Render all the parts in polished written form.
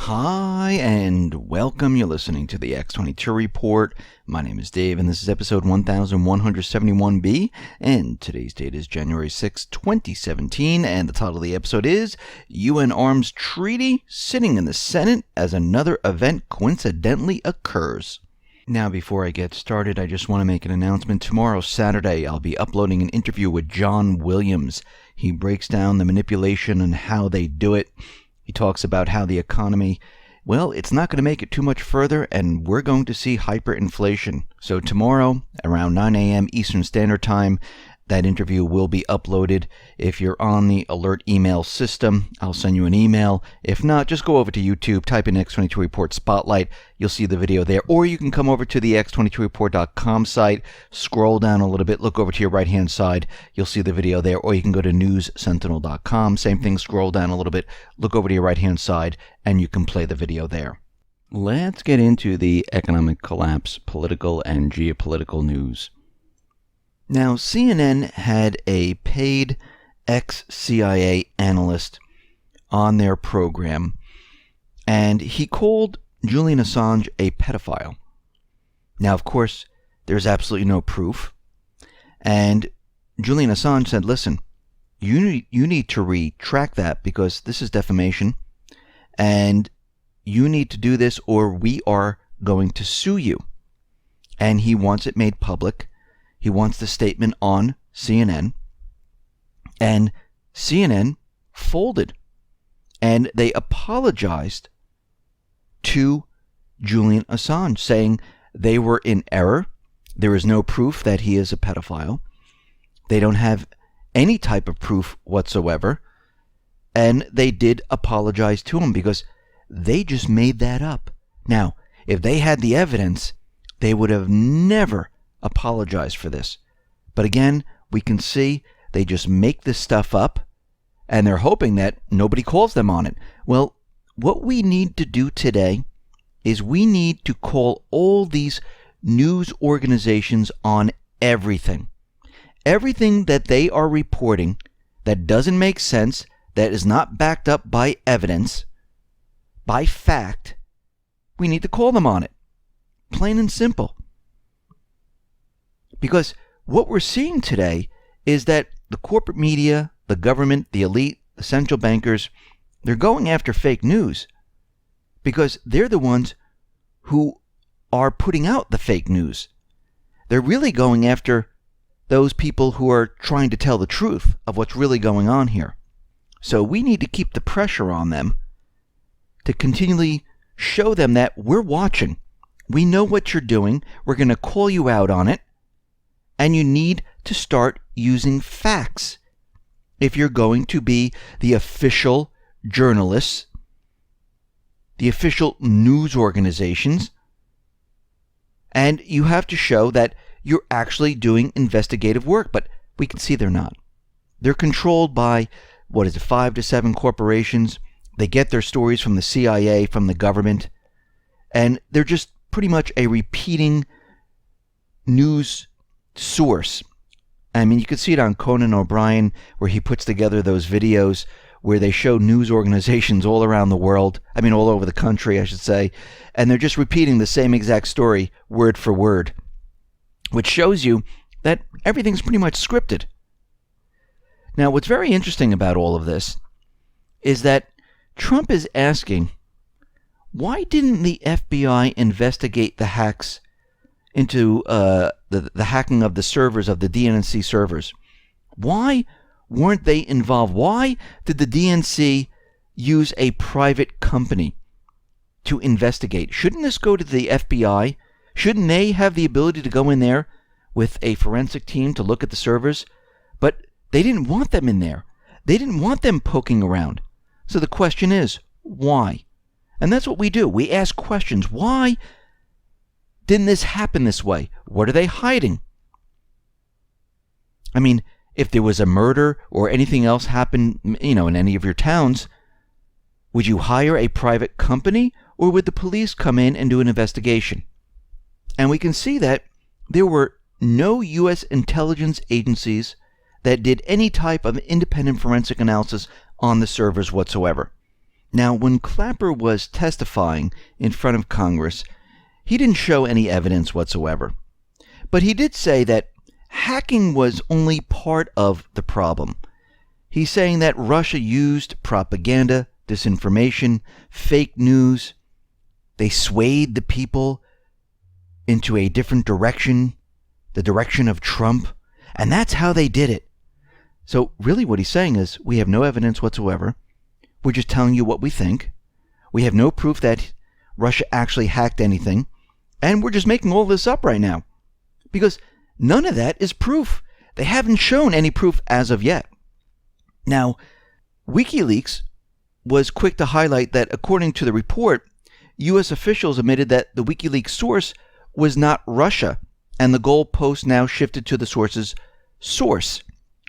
Hi, and welcome. You're listening to the X22 Report. My name is Dave, and this is episode 1171B, and today's date is January 6, 2017, and the title of the episode is UN Arms Treaty Sitting in the Senate as Another Event Coincidentally Occurs. Now, before I get started, I just want to make an announcement. Tomorrow, Saturday, I'll be uploading an interview with John Williams. He breaks down the manipulation and how they do it. He talks about how the economy, well, it's not going to make it too much further, and we're going to see hyperinflation. So tomorrow, around 9 a.m. Eastern Standard Time, that interview will be uploaded. If you're on the alert email system, I'll send you an email. If not, just go over to YouTube, type in X22 Report Spotlight. You'll see the video there. Or you can come over to the X22Report.com site, scroll down a little bit, look over to your right-hand side. You'll see the video there. Or you can go to newssentinel.com. Same thing, scroll down a little bit, look over to your right-hand side, and you can play the video there. Let's get into the economic collapse, political and geopolitical news. Now, CNN had a paid ex-CIA analyst on their program, and he called Julian Assange a pedophile. Now, of course, there's absolutely no proof, and Julian Assange said, listen, you need to retract that because this is defamation, and you need to do this or we are going to sue you. And he wants it made public. He wants the statement on CNN, and CNN folded, and they apologized to Julian Assange, saying they were in error. There is no proof that he is a pedophile. They don't have any type of proof whatsoever, and they did apologize to him because they just made that up. Now, if they had the evidence, they would have never apologize for this. But again, we can see they just make this stuff up and they're hoping that nobody calls them on it. Well, what we need to do today is we need to call all these news organizations on everything. Everything that they are reporting that doesn't make sense, that is not backed up by evidence, by fact, we need to call them on it. Plain and simple. Because what we're seeing today is that the corporate media, the government, the elite, the central bankers, they're going after fake news because they're the ones who are putting out the fake news. They're really going after those people who are trying to tell the truth of what's really going on here. So we need to keep the pressure on them to continually show them that we're watching. We know what you're doing. We're going to call you out on it. And you need to start using facts if you're going to be the official journalists, the official news organizations, and you have to show that you're actually doing investigative work. But we can see they're not. They're controlled by, 5 to 7 corporations. They get their stories from the CIA, from the government, and they're just pretty much a repeating news source. I mean, you can see it on Conan O'Brien, where he puts together those videos where they show news organizations all around the world, all over the country, I should say, and they're just repeating the same exact story, word for word, which shows you that everything's pretty much scripted. Now, what's very interesting about all of this is that Trump is asking, why didn't the FBI investigate the hacks into the hacking of the servers of the DNC servers? Why weren't they involved? Why did the DNC use a private company to investigate? Shouldn't this go to the FBI? Shouldn't they have the ability to go in there with a forensic team to look at the servers? But they didn't want them in there. They didn't want them poking around. So the question is, why? And that's what we do. We ask questions. Why didn't this happen this way? What are they hiding? If there was a murder or anything else happened, in any of your towns, would you hire a private company or would the police come in and do an investigation? And we can see that there were no U.S. intelligence agencies that did any type of independent forensic analysis on the servers whatsoever. Now, when Clapper was testifying in front of Congress, he didn't show any evidence whatsoever. But he did say that hacking was only part of the problem. He's saying that Russia used propaganda, disinformation, fake news. They swayed the people into a different direction, the direction of Trump, and that's how they did it. So really what he's saying is we have no evidence whatsoever. We're just telling you what we think. We have no proof that Russia actually hacked anything, and we're just making all this up right now because none of that is proof. They haven't shown any proof as of yet. Now, Wikileaks was quick to highlight that according to the report, U.S. officials admitted that the WikiLeaks source was not Russia, and the goalpost now shifted to the source's source.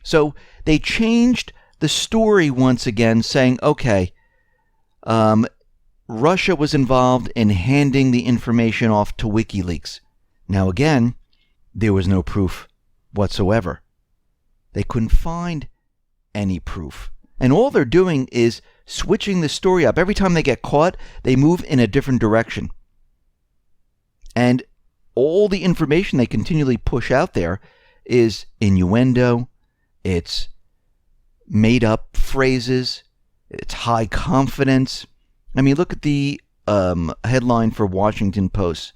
So they changed the story once again, saying, okay, Russia was involved in handing the information off to WikiLeaks. Now again, there was no proof whatsoever. They couldn't find any proof. And all they're doing is switching the story up. Every time they get caught, they move in a different direction. And all the information they continually push out there is innuendo, it's made up phrases, it's high confidence. I mean, look at the headline for Washington Post.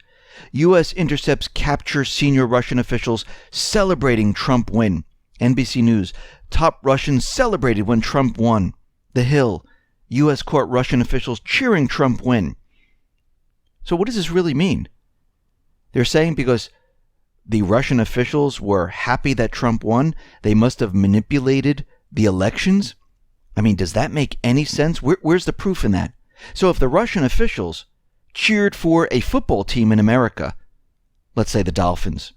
U.S. intercepts capture senior Russian officials celebrating Trump win. NBC News. Top Russians celebrated when Trump won. The Hill. U.S. court Russian officials cheering Trump win. So what does this really mean? They're saying because the Russian officials were happy that Trump won, they must have manipulated the elections? I mean, does that make any sense? Where's the proof in that? So if the Russian officials cheered for a football team in America, let's say the Dolphins,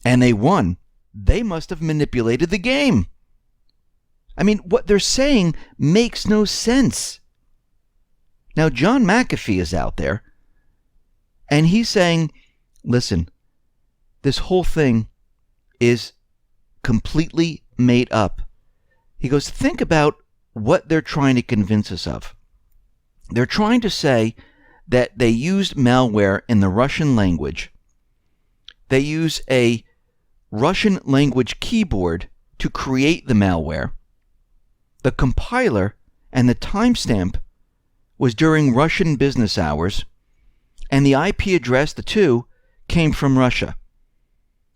and they won, they must have manipulated the game. I mean, what they're saying makes no sense. Now, John McAfee is out there, and he's saying, listen, this whole thing is completely made up. He goes, think about what they're trying to convince us of. They're trying to say that they used malware in the Russian language. They use a Russian language keyboard to create the malware. The compiler and the timestamp was during Russian business hours, and the IP address, the two, came from Russia.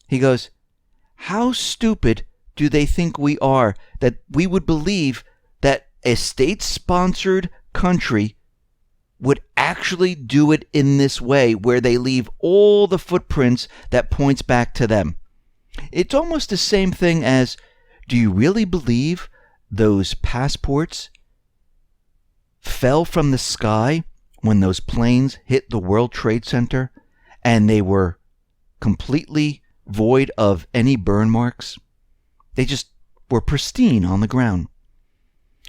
He goes, how stupid do they think we are that we would believe that a state-sponsored country would actually do it in this way, where they leave all the footprints that points back to them? It's almost the same thing as, do you really believe those passports fell from the sky when those planes hit the World Trade Center and they were completely void of any burn marks? They just were pristine on the ground.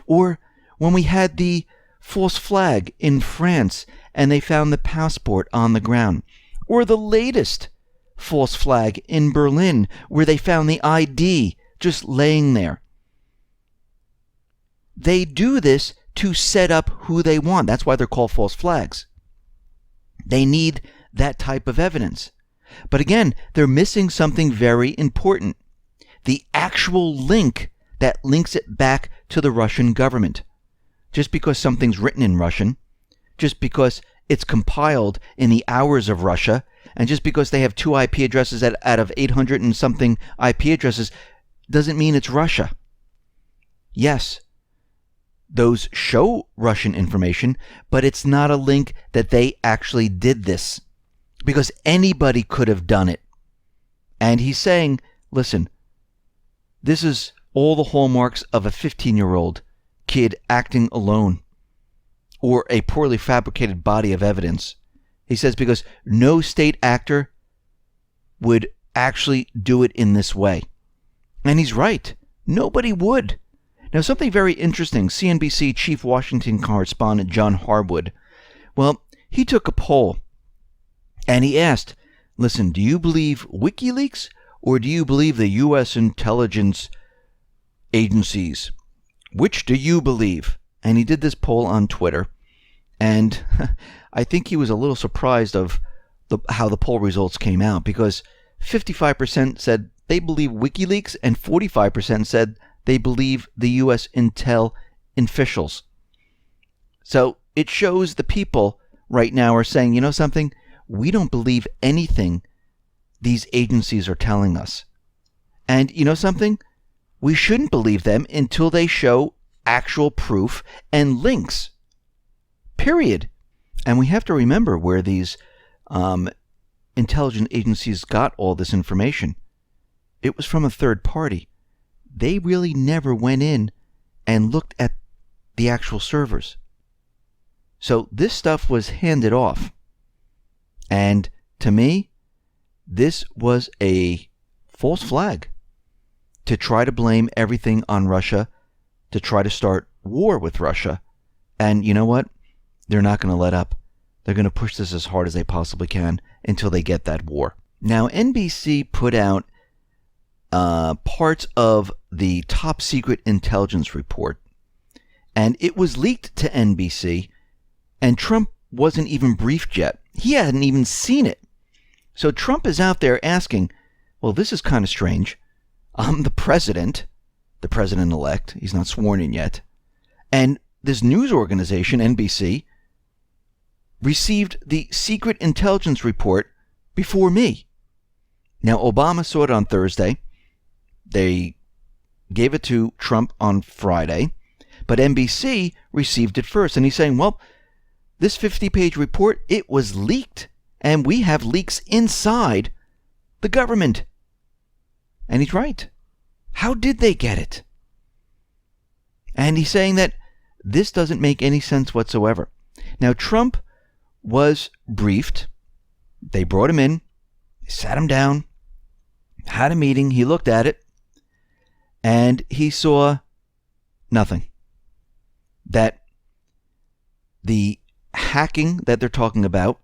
Or when we had the false flag in France and they found the passport on the ground. Or the latest false flag in Berlin where they found the ID just laying there. They do this to set up who they want. That's why they're called false flags. They need that type of evidence. But again, they're missing something very important. The actual link that links it back to the Russian government. Just because something's written in Russian, just because it's compiled in the hours of Russia, and just because they have 2 IP addresses out of 800 and something IP addresses, doesn't mean it's Russia. Yes, those show Russian information, but it's not a link that they actually did this, because anybody could have done it. And he's saying, listen, this is all the hallmarks of a 15-year-old kid acting alone, or a poorly fabricated body of evidence. He says because no state actor would actually do it in this way. And he's right. Nobody would. Now, something very interesting, CNBC chief Washington correspondent John Harwood, well, he took a poll and he asked, listen, do you believe WikiLeaks or do you believe the U.S. intelligence agencies? Which do you believe? and he did this poll on Twitter, and I think he was a little surprised of how the poll results came out, because 55% said they believe Wikileaks and 45% said they believe the U.S. intel officials. So it shows the people right now are saying, you know something, we don't believe anything these agencies are telling us. And you know something, we shouldn't believe them until they show actual proof and links. Period. And we have to remember where these intelligence agencies got all this information. It was from a third party. They really never went in and looked at the actual servers. So this stuff was handed off. And to me, this was a false flag to try to blame everything on Russia, to try to start war with Russia. And you know what? They're not going to let up. They're going to push this as hard as they possibly can until they get that war. Now, NBC put out parts of the top secret intelligence report, and it was leaked to NBC, and Trump wasn't even briefed yet. He hadn't even seen it. So Trump is out there asking, well, this is kind of strange. I'm the president-elect. He's not sworn in yet. And this news organization, NBC, received the secret intelligence report before me. Now, Obama saw it on Thursday. They gave it to Trump on Friday. But NBC received it first. And he's saying, well, this 50-page report, it was leaked. And we have leaks inside the government. And he's right. How did they get it? And he's saying that this doesn't make any sense whatsoever. Now, Trump was briefed. They brought him in, sat him down, had a meeting. He looked at it, and he saw nothing. That the hacking that they're talking about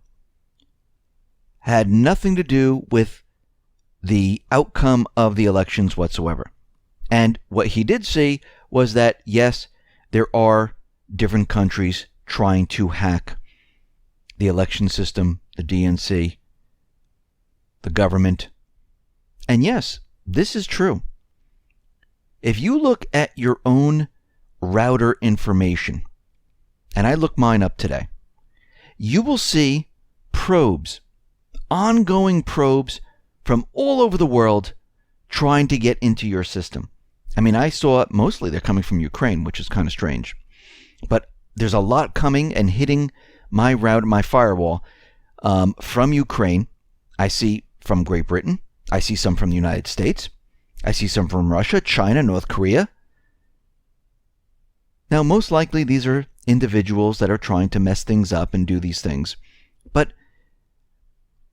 had nothing to do with the outcome of the elections whatsoever. And what he did see was that, yes, there are different countries trying to hack the election system, the DNC, the government. And yes, this is true. If you look at your own router information, and I looked mine up today, you will see probes, ongoing probes from all over the world trying to get into your system. I mean, I saw mostly they're coming from Ukraine, which is kind of strange. But there's a lot coming and hitting my router, my firewall, from Ukraine. I see from Great Britain. I see some from the United States. I see some from Russia, China, North Korea. Now, most likely these are individuals that are trying to mess things up and do these things. But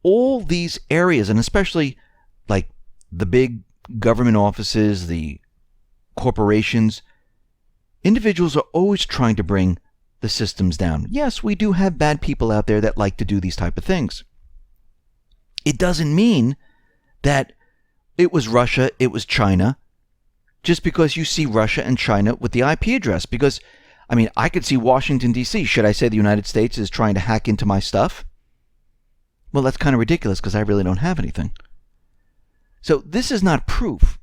all these areas, and especially like the big government offices, the corporations, individuals are always trying to bring the systems down. Yes, we do have bad people out there that like to do these type of things. It doesn't mean that it was Russia, it was China, just because you see Russia and China with the IP address. Because, I mean, I could see Washington, D.C. Should I say the United States is trying to hack into my stuff? Well, that's kind of ridiculous because I really don't have anything. So this is not proof.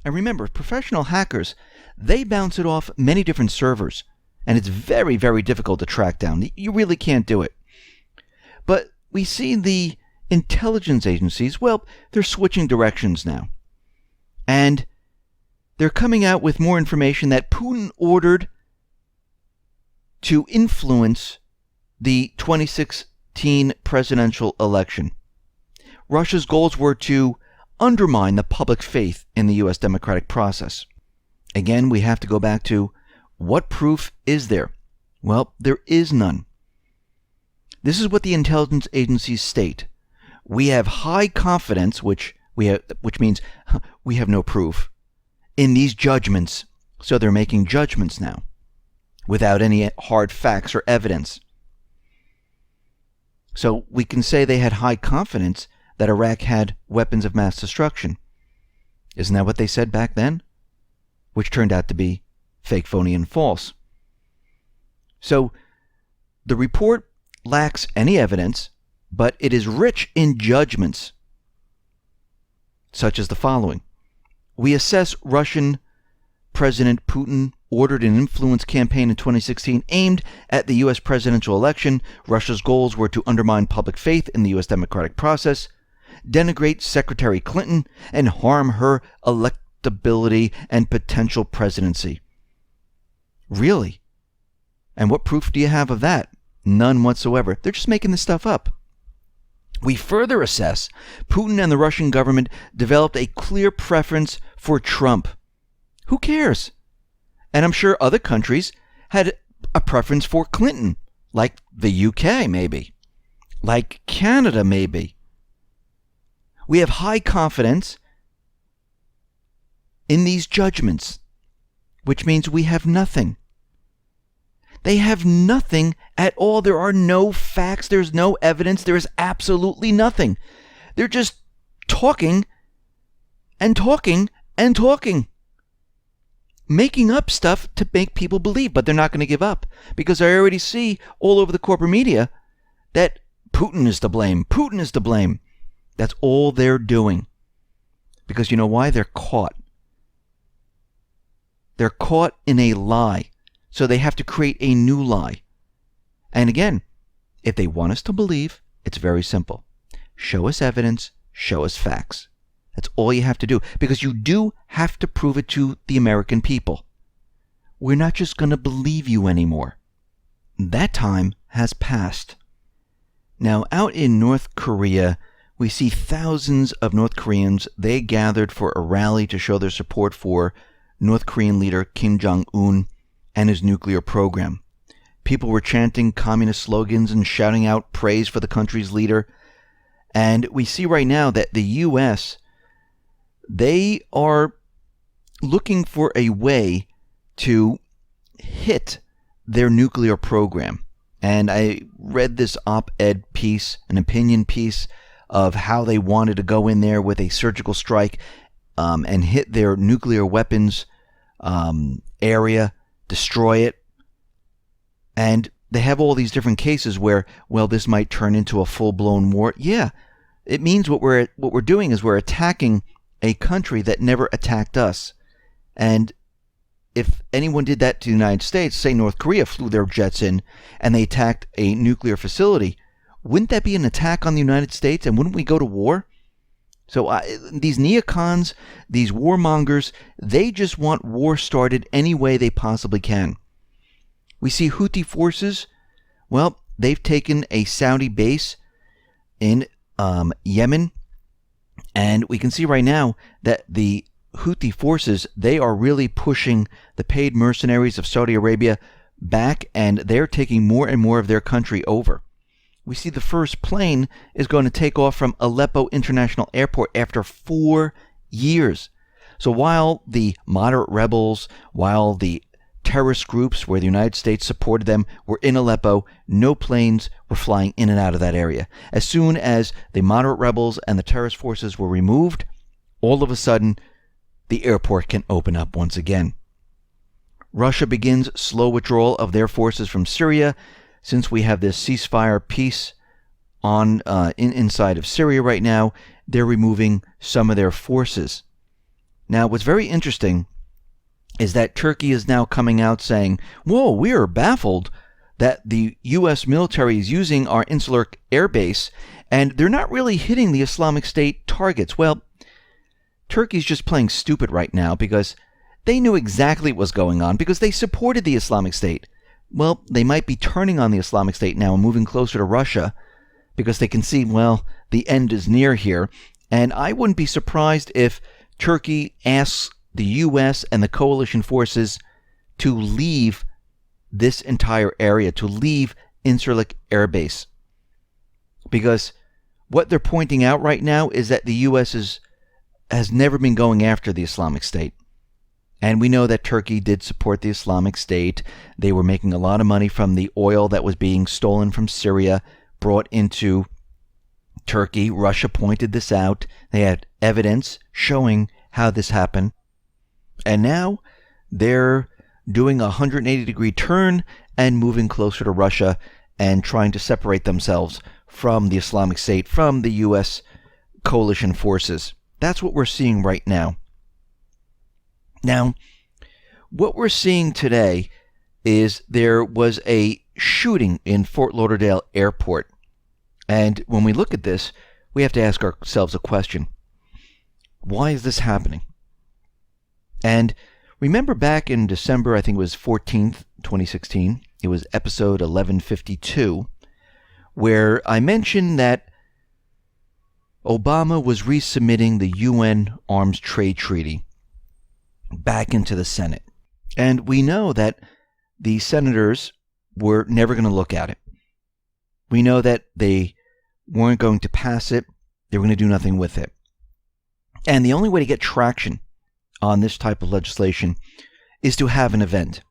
And remember, professional hackers, they bounce it off many different servers. And it's very, very difficult to track down. You really can't do it. But we see the intelligence agencies, well, they're switching directions now. And they're coming out with more information that Putin ordered to influence the 2016 presidential election. Russia's goals were to undermine the public faith in the U.S. democratic process. Again, we have to go back to what proof is there? Well, there is none. This is what the intelligence agencies state. We have high confidence, which means we have no proof, in these judgments. So they're making judgments now without any hard facts or evidence. So we can say they had high confidence that Iraq had weapons of mass destruction. Isn't that what they said back then? Which turned out to be fake, phony, and false. So the report lacks any evidence, but it is rich in judgments, such as the following. We assess Russian President Putin ordered an influence campaign in 2016 aimed at the U.S. presidential election. Russia's goals were to undermine public faith in the U.S. democratic process, denigrate Secretary Clinton, and harm her electability and potential presidency. Really? And what proof do you have of that? None whatsoever. They're just making this stuff up. We further assess Putin and the Russian government developed a clear preference for Trump. Who cares? And I'm sure other countries had a preference for Clinton, like the UK maybe, like Canada maybe. We have high confidence in these judgments, which means we have nothing. They have nothing at all. There are no facts. There's no evidence. There is absolutely nothing. They're just talking and talking and talking, making up stuff to make people believe, but they're not going to give up, because I already see all over the corporate media that Putin is to blame. Putin is to blame. That's all they're doing. Because you know why? They're caught. They're caught in a lie. So they have to create a new lie. And again, if they want us to believe, it's very simple. Show us evidence, show us facts. That's all you have to do, because you do have to prove it to the American people. We're not just going to believe you anymore. That time has passed. Now, out in North Korea, we see thousands of North Koreans. They gathered for a rally to show their support for North Korean leader Kim Jong-un and his nuclear program. People were chanting communist slogans and shouting out praise for the country's leader. And we see right now that the U.S., they are looking for a way to hit their nuclear program. And I read this op-ed piece, an opinion piece, of how they wanted to go in there with a surgical strike and hit their nuclear weapons area, destroy it. And they have all these different cases where, well, this might turn into a full-blown war. Yeah, it means what we're doing is we're attacking a country that never attacked us. And if anyone did that to the United States, say North Korea flew their jets in and they attacked a nuclear facility, wouldn't that be an attack on the United States? And wouldn't we go to war? So these neocons, these warmongers, they just want war started any way they possibly can. We see Houthi forces, well, they've taken a Saudi base in Yemen, and we can see right now that the Houthi forces, they are really pushing the paid mercenaries of Saudi Arabia back, and they're taking more and more of their country over. We see the first plane is going to take off from Aleppo International Airport after 4 years. So while the moderate rebels, while the terrorist groups where the United States supported them were in Aleppo, no planes were flying in and out of that area. As soon as the moderate rebels and the terrorist forces were removed, all of a sudden, the airport can open up once again. Russia begins slow withdrawal of their forces from Syria. Since we have this ceasefire peace on inside of Syria right now, they're removing some of their forces. Now, what's very interesting is that Turkey is now coming out saying, whoa, we are baffled that the U.S. military is using our Incirlik air base, and they're not really hitting the Islamic State targets. Well, Turkey's just playing stupid right now because they knew exactly what was going on because they supported the Islamic State. Well, they might be turning on the Islamic State now and moving closer to Russia because they can see, well, the end is near here. And I wouldn't be surprised if Turkey asks the U.S. and the coalition forces to leave this entire area, to leave Incirlik Air Base. Because what they're pointing out right now is that the U.S. has never been going after the Islamic State. And we know that Turkey did support the Islamic State. They were making a lot of money from the oil that was being stolen from Syria, brought into Turkey. Russia pointed this out. They had evidence showing how this happened. And now they're doing a 180-degree turn and moving closer to Russia and trying to separate themselves from the Islamic State, from the U.S. coalition forces. That's what we're seeing right now. Now, what we're seeing today is there was a shooting in Fort Lauderdale Airport. And when we look at this, we have to ask ourselves a question. Why is this happening? And remember back in December, I think it was 14th, 2016, it was episode 1152, where I mentioned that Obama was resubmitting the UN Arms Trade Treaty back into the Senate. And we know that the senators were never going to look at it. We know that they weren't going to pass it. They were going to do nothing with it. And the only way to get traction on this type of legislation is to have an event.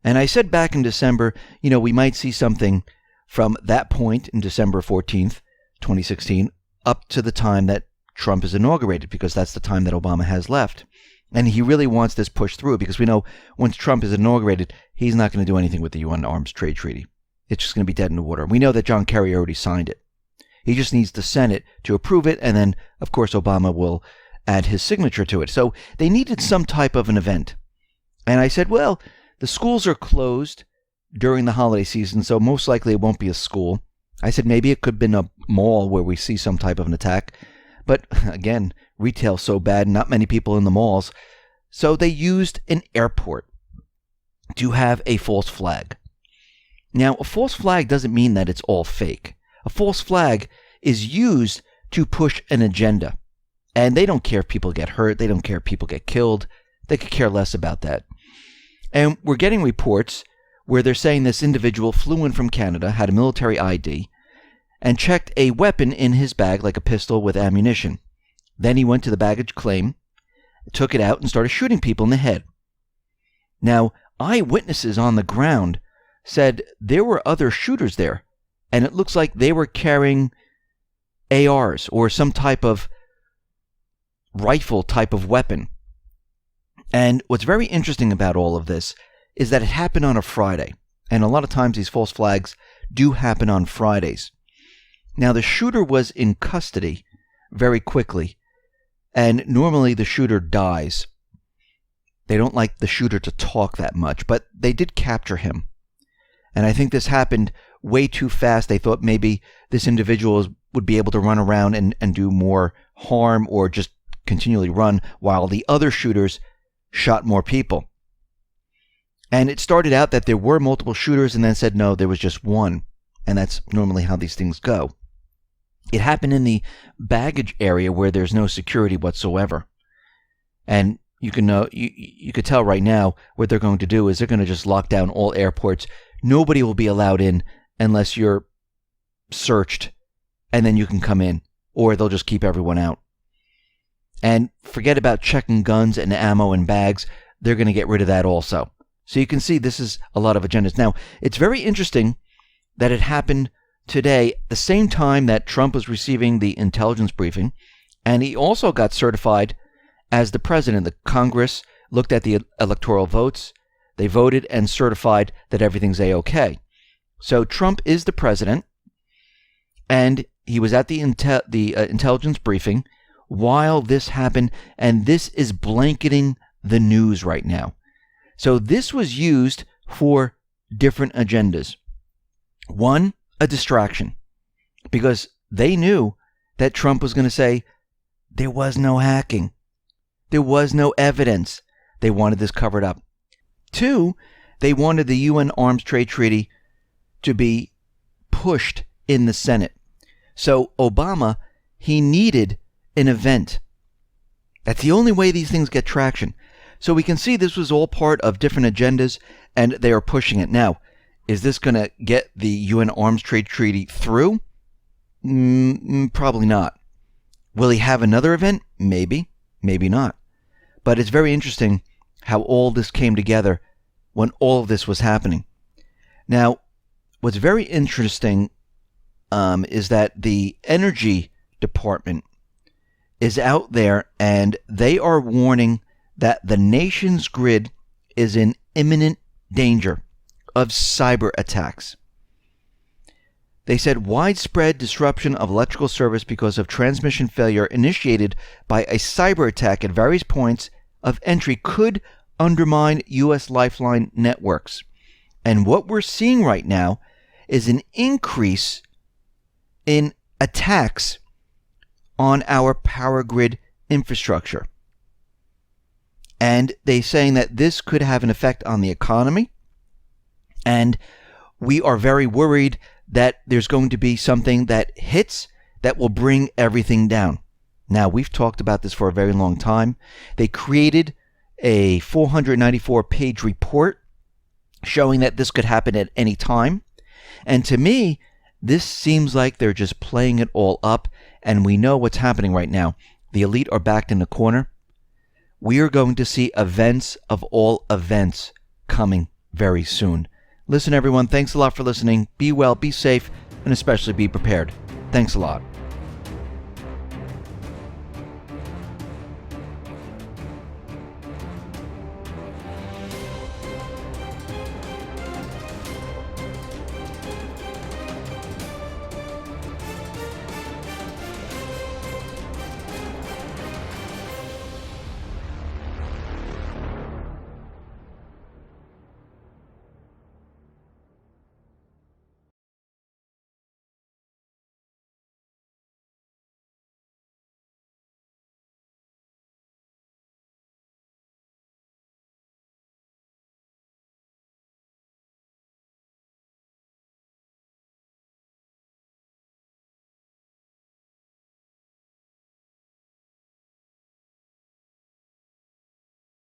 And I said back in December, we might see something from that point in December 14th, 2016, up to the time that Trump is inaugurated, because that's the time that Obama has left. And he really wants this pushed through, because we know once Trump is inaugurated, he's not going to do anything with the UN Arms Trade Treaty. It's just going to be dead in the water. We know that John Kerry already signed it. He just needs the Senate to approve it, and then, of course, Obama will add his signature to it. So they needed some type of an event. And I said, well, the schools are closed during the holiday season, so most likely it won't be a school. I said maybe it could have been a mall where we see some type of an attack. But again, retail's so bad, not many people in the malls. So they used an airport to have a false flag. Now, a false flag doesn't mean that it's all fake. A false flag is used to push an agenda. And they don't care if people get hurt. They don't care if people get killed. They could care less about that. And we're getting reports where they're saying this individual flew in from Canada, had a military ID, and checked a weapon in his bag, like a pistol with ammunition. Then he went to the baggage claim, took it out, and started shooting people in the head. Now, eyewitnesses on the ground said there were other shooters there, and it looks like they were carrying ARs or some type of rifle type of weapon. And what's very interesting about all of this is that it happened on a Friday. And a lot of times these false flags do happen on Fridays. Now, the shooter was in custody very quickly. And normally the shooter dies. They don't like the shooter to talk that much, but they did capture him. And I think this happened way too fast. They thought maybe this individual would be able to run around and do more harm or just continually run while the other shooters shot more people. And it started out that there were multiple shooters and then said no, there was just one. And that's normally how these things go. It happened in the baggage area where there's no security whatsoever. And you could tell right now what they're going to do is they're going to just lock down all airports. Nobody will be allowed in unless you're searched, and then you can come in, or they'll just keep everyone out. And forget about checking guns and ammo and bags. They're going to get rid of that also. So you can see this is a lot of agendas. Now, it's very interesting that it happened today, the same time that Trump was receiving the intelligence briefing, and he also got certified as the president. The Congress looked at the electoral votes. They voted and certified that everything's A-OK. So Trump is the president, and he was at the intelligence briefing while this happened, and this is blanketing the news right now. So this was used for different agendas. One, a distraction, because they knew that Trump was going to say there was no hacking. There was no evidence. They wanted this covered up. Two, they wanted the UN Arms Trade Treaty to be pushed in the Senate. So Obama, he needed an event. That's the only way these things get traction. So we can see this was all part of different agendas, and they are pushing it. Now, is this going to get the UN Arms Trade Treaty through? Probably not. Will he have another event? Maybe. Maybe not. But it's very interesting how all this came together when all of this was happening. Now, what's very interesting is that the Energy Department is out there, and they are warning that the nation's grid is in imminent danger of cyber attacks. They said widespread disruption of electrical service because of transmission failure initiated by a cyber attack at various points of entry could undermine U.S. lifeline networks. And what we're seeing right now is an increase in attacks on our power grid infrastructure. And they're saying that this could have an effect on the economy. And we are very worried that there's going to be something that hits that will bring everything down. Now, we've talked about this for a very long time. They created a 494-page report showing that this could happen at any time. And to me, this seems like they're just playing it all up, and we know what's happening right now. The elite are backed in the corner. We are going to see events of all events coming very soon. Listen, everyone, thanks a lot for listening. Be well, be safe, and especially be prepared. Thanks a lot.